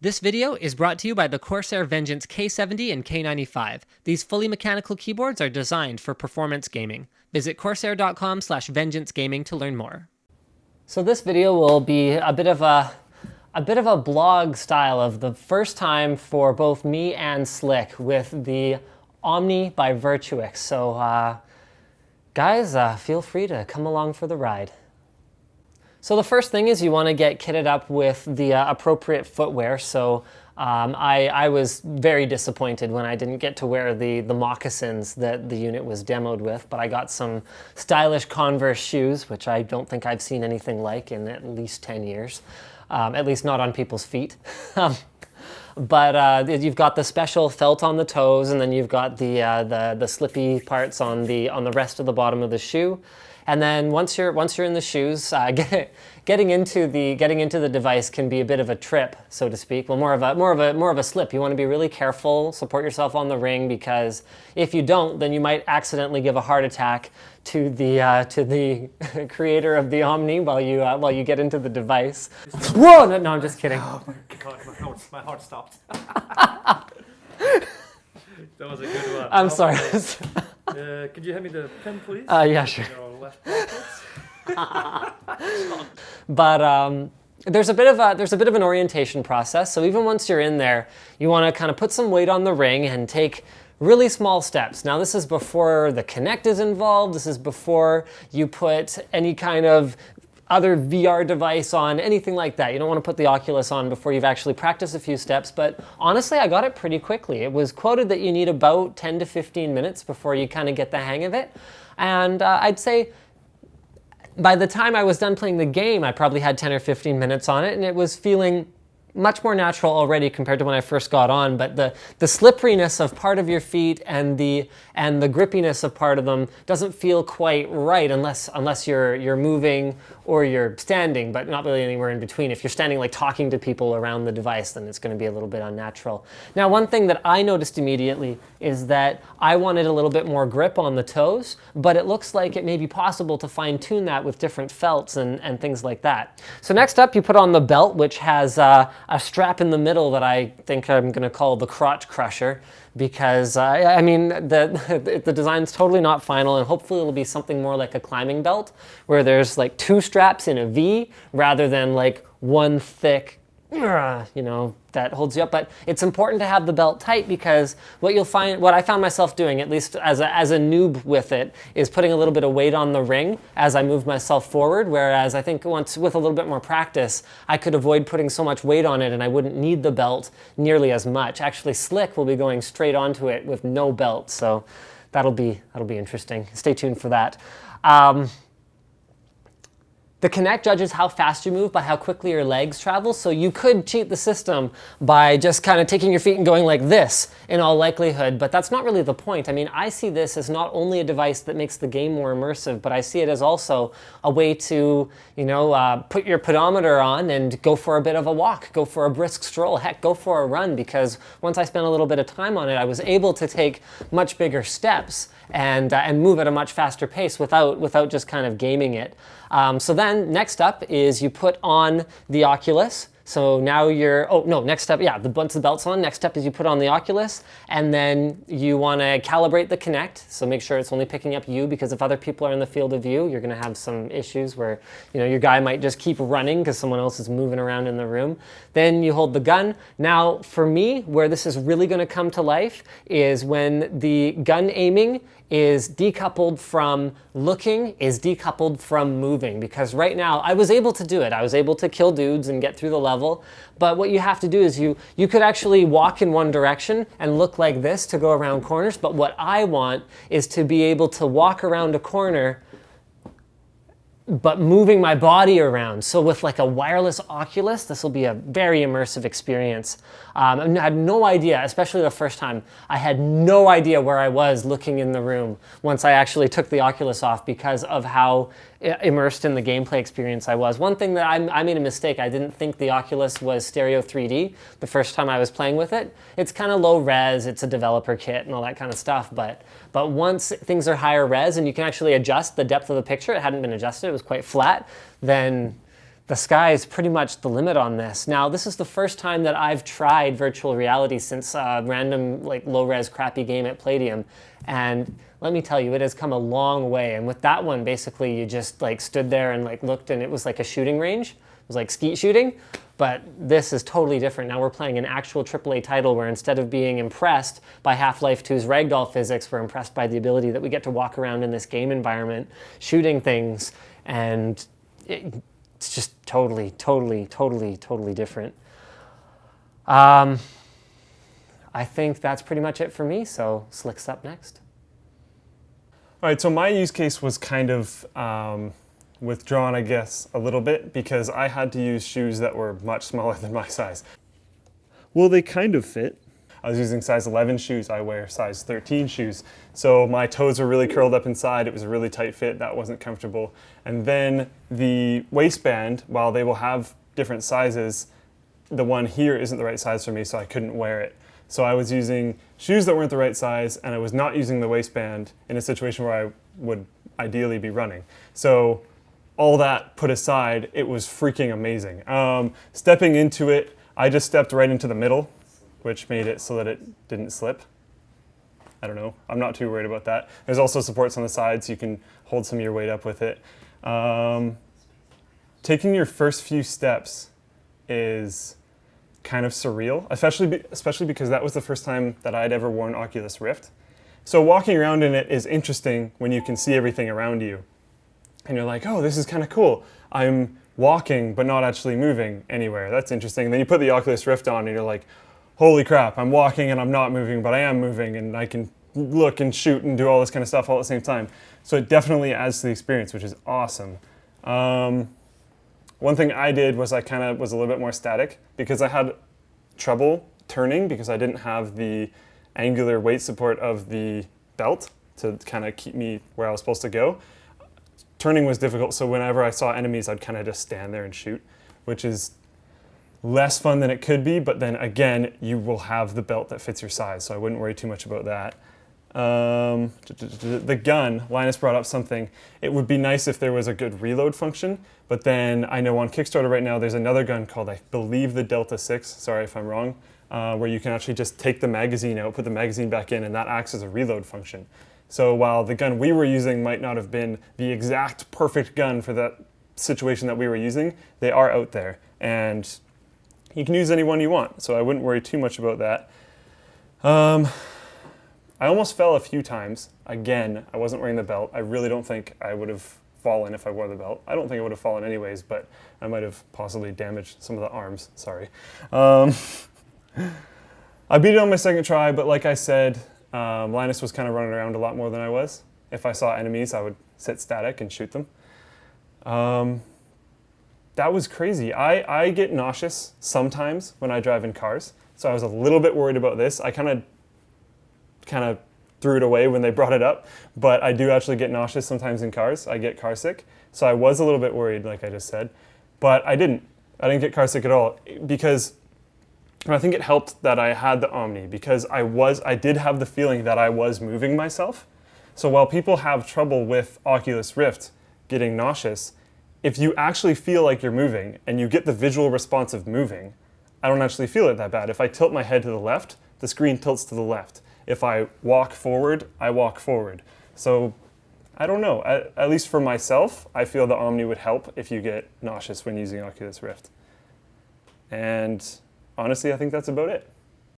This video is brought to you by the Corsair Vengeance K70 and K95. These fully mechanical keyboards are designed for performance gaming. Visit corsair.com/vengeancegaming to learn more. So this video will be a bit of a blog style of the first time for both me and Slick with the Omni by Virtuix. So guys, feel free to come along for the ride. So the first thing is you want to get kitted up with the appropriate footwear. So I was very disappointed when I didn't get to wear the moccasins that the unit was demoed with, but I got some stylish Converse shoes, which I don't think I've seen anything like in at least 10 years, at least not on people's feet. But you've got the special felt on the toes, and then you've got the slippy parts on the rest of the bottom of the shoe. And then once you're in the shoes, getting into the device can be a bit of a trip, so to speak. Well, more of a slip. You want to be really careful, support yourself on the ring, because if you don't, then you might accidentally give a heart attack to the creator of the Omni while you get into the device. Whoa! No, I'm just kidding. Oh my god, my heart stopped. That was a good one. I'm sorry. Could you hand me the pen, please? Yeah, sure. But there's a bit of an orientation process. So even once you're in there, you want to kind of put some weight on the ring and take really small steps. Now this is before the Kinect is involved. This is before you put any kind of other VR device on, anything like that. You don't want to put the Oculus on before you've actually practiced a few steps, but honestly, I got it pretty quickly. It was quoted that you need about 10 to 15 minutes before you kind of get the hang of it. And I'd say by the time I was done playing the game, I probably had 10 or 15 minutes on it, and it was feeling much more natural already compared to when I first got on. But the slipperiness of part of your feet and the grippiness of part of them doesn't feel quite right unless you're moving or you're standing, but not really anywhere in between. If you're standing like talking to people around the device, then it's going to be a little bit unnatural. Now, one thing that I noticed immediately is that I wanted a little bit more grip on the toes, but it looks like it may be possible to fine tune that with different felts and things like that. So next up, you put on the belt, which has a strap in the middle that I think I'm going to call the crotch crusher, because I mean the design's totally not final, and hopefully it'll be something more like a climbing belt where there's like two straps in a V rather than like one thick, that holds you up. But it's important to have the belt tight, because what I found myself doing, at least as a noob with it, is putting a little bit of weight on the ring as I move myself forward, whereas I think once with a little bit more practice, I could avoid putting so much weight on it and I wouldn't need the belt nearly as much. Actually, Slick will be going straight onto it with no belt, so that'll be interesting. Stay tuned for that. The Kinect judges how fast you move by how quickly your legs travel, so you could cheat the system by just kind of taking your feet and going like this in all likelihood, but that's not really the point. I mean, I see this as not only a device that makes the game more immersive, but I see it as also a way to, put your pedometer on and go for a bit of a walk, go for a brisk stroll, heck, go for a run, because once I spent a little bit of time on it, I was able to take much bigger steps and move at a much faster pace without just kind of gaming it. So then next up is you put on the Oculus. So now next step, once the belt's on, next step is you put on the Oculus, and then you want to calibrate the Kinect. So make sure it's only picking up you, because if other people are in the field of view, you're going to have some issues where, your guy might just keep running because someone else is moving around in the room. Then you hold the gun. Now, for me, where this is really going to come to life is when the gun aiming is decoupled from looking, is decoupled from moving. Because right now, I was able to do it. I was able to kill dudes and get through the level. But what you have to do is you could actually walk in one direction and look like this to go around corners. But what I want is to be able to walk around a corner but moving my body around. So with like a wireless Oculus, this will be a very immersive experience. I had no idea, especially the first time, I had no idea where I was looking in the room once I actually took the Oculus off, because of how immersed in the gameplay experience I was. One thing that I made a mistake, I didn't think the Oculus was stereo 3D the first time I was playing with it. It's kind of low res, it's a developer kit and all that kind of stuff, but once things are higher res and you can actually adjust the depth of the picture, it hadn't been adjusted, it was quite flat, then the sky is pretty much the limit on this. Now, this is the first time that I've tried virtual reality since a random, like, low-res crappy game at Palladium, and let me tell you, it has come a long way. And with that one, basically, you just like stood there and like looked, and it was like a shooting range. It was like skeet shooting, but this is totally different. Now we're playing an actual AAA title where instead of being impressed by Half-Life 2's ragdoll physics, we're impressed by the ability that we get to walk around in this game environment, shooting things, and it's just totally different. I think that's pretty much it for me, so Slick's up next. All right, so my use case was kind of withdrawn, I guess, a little bit because I had to use shoes that were much smaller than my size. Well, they kind of fit. I was using size 11 shoes. I wear size 13 shoes. So my toes were really curled up inside. It was a really tight fit. That wasn't comfortable. And then the waistband, while they will have different sizes, the one here isn't the right size for me, so I couldn't wear it. So I was using shoes that weren't the right size, and I was not using the waistband in a situation where I would ideally be running. So all that put aside, it was freaking amazing. Stepping into it, I just stepped right into the middle, which made it so that it didn't slip. I don't know. I'm not too worried about that. There's also supports on the sides. You can hold some of your weight up with it. Taking your first few steps is kind of surreal, especially because that was the first time that I'd ever worn Oculus Rift. So walking around in it is interesting when you can see everything around you. And you're like, oh, this is kind of cool. I'm walking, but not actually moving anywhere. That's interesting. And then you put the Oculus Rift on and you're like, holy crap, I'm walking and I'm not moving, but I am moving, and I can look and shoot and do all this kind of stuff all at the same time. So it definitely adds to the experience, which is awesome. One thing I did was I kind of was a little bit more static because I had trouble turning because I didn't have the angular weight support of the belt to kind of keep me where I was supposed to go. Turning was difficult, so whenever I saw enemies, I'd kind of just stand there and shoot, which is less fun than it could be, but then again, you will have the belt that fits your size, so I wouldn't worry too much about that. The gun, Linus brought up something. It would be nice if there was a good reload function, but then I know on Kickstarter right now there's another gun called, I believe, the Delta 6, sorry if I'm wrong, where you can actually just take the magazine out, put the magazine back in, and that acts as a reload function. So while the gun we were using might not have been the exact perfect gun for that situation that we were using, they are out there, and you can use any one you want, so I wouldn't worry too much about that. I almost fell a few times. Again, I wasn't wearing the belt. I really don't think I would have fallen if I wore the belt. I don't think I would have fallen anyways, but I might have possibly damaged some of the arms, sorry. I beat it on my second try, but like I said, Linus was kind of running around a lot more than I was. If I saw enemies, I would sit static and shoot them. That was crazy. I get nauseous sometimes when I drive in cars, so I was a little bit worried about this. I kind of threw it away when they brought it up, but I do actually get nauseous sometimes in cars. I get car sick, so I was a little bit worried, like I just said, but I didn't get car sick at all because I think it helped that I had the Omni because I did have the feeling that I was moving myself. So while people have trouble with Oculus Rift getting nauseous, if you actually feel like you're moving and you get the visual response of moving, I don't actually feel it that bad. If I tilt my head to the left, the screen tilts to the left. If I walk forward, I walk forward. So I don't know, at least for myself, I feel the Omni would help if you get nauseous when using Oculus Rift. And honestly, I think that's about it.